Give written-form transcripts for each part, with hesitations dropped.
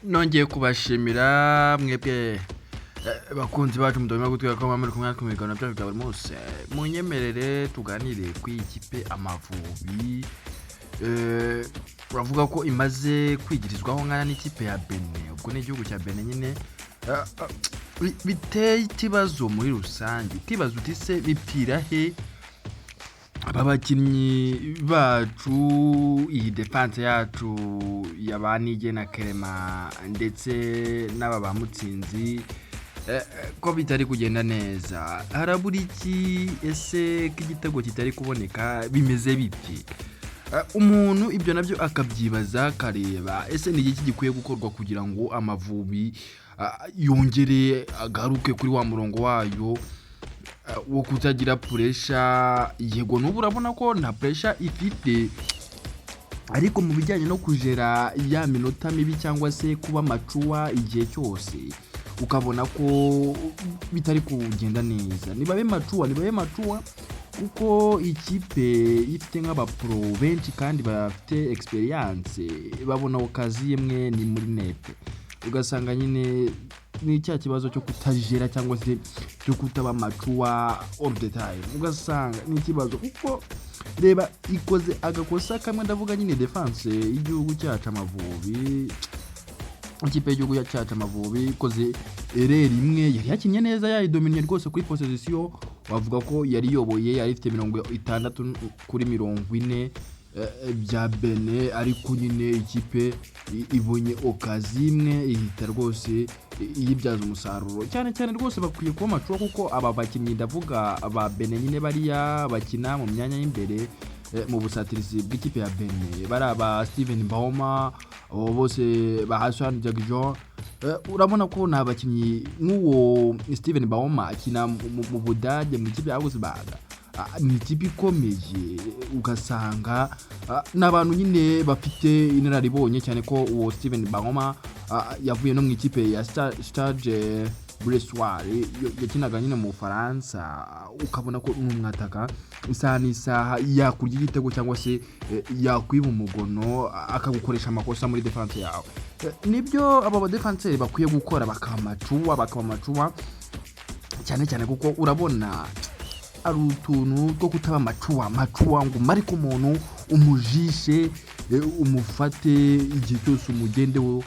nongeye kubashimira mwebwe bakunzi bacu mudoma gutwika ko muri kumwe natwe mu biganiro byacu bya buri munsi munyemerere tuganire ku ikipe Amavubi uravuga ko imaze kwigirizwaho nkana n'ikipe ya Benin ubwo ni igihugu cya Benin nyine biteye ikibazo muri rusange ikibazo utise bipfira he aba bakinnyi bacu iyi defense yacu yabanije na Kerema ndetse n'aba bamutsinzi ko bitari kugenda neza harabura iki ese k'igitego kitari kuboneka bimeze biti umuntu ibyo nabyo akabyibaza kareba ese ni iki gikwiye gukorwa kugira ngo Amavubi yongere agaruke kuri wa murongo wayo wo kutagira pressure yego n'ubu urabona ko nta pressure ifite ariko mu bijyanye no kujera ya minota mibi cyangwa se kuba macuwa igihe cyose ukabona ko bitari kugenda neza nibabe macuwa kuko ikipe ifite nk'abapro benshi kandi bafite experience babona okazi yemwe ni muri nete ugasanga nyine ni cya kibazo cyo kutajera cyangwa se cyo kutaba macuwa all the time ugasanga ni kibazo kuko reba ikoze agakosa kamwe ndavuga nyine defense y'igihugu cyacu Amavubi ikipe y'igihugu cyacu Amavubi ikoze erreur imwe yari yakinye neza yayidominiye rwose kuri possession wavuga ko yari yoboye yari ifite 60 kuri 40 bya Benin ariko nyine ikipe ibonye okazi imwe ihita rwose yibyaza umusaruro cyane rwose bakwiye kuba macuwa kuko aba bakinnyi ndavuga aba Benin nyine bariya bakina mu myanya y'imbere mu busatirisi bw'ikipe ya Benin bari aba Steven Bauma bose ba Hassan Jagjo urabona ko nabakinnyi n'uwo Steven Bauma akina mu Budage mu kipe ya Augsburg ni ikipe ikomeye ugasanga n'abantu nyine bafite inararibonye cyane ko uwo Steven Bauma yavuye no mu ikipe ya Stade Bressoir yakinaga nyine mu Faransa ukabona ko n'umwataka isaha yakurya igitego cyangwa se yakwiba umugono akagukoresha amakosa muri defense yawe nibyo aba defenseur bakwiye gukora bakamacuwa cyane kuko urabona ari utuntu two kutaba macuwa ngo mari ku muntu umujishe umufate igihe cyose umugendewe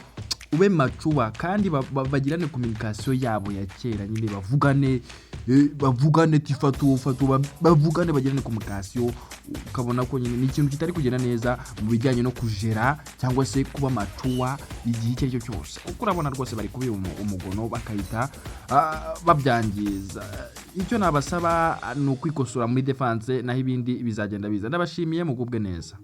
ube macuwa kandi bagirane communication yabo ya kera nyine bavugane tifatu bavugane bagirane communication ukabona ko nyine ni ikintu kitari kugenda neza mu bijyanye no kujera cyangwa se kuba macuwa igihe cyo cyose uko urabona rwose bari kubi umugono bakayita babyangiza icyo nabasaba ni ukwikosora muri defense naho ibindi bizagenda biza ndabashimiye mugubwe neza.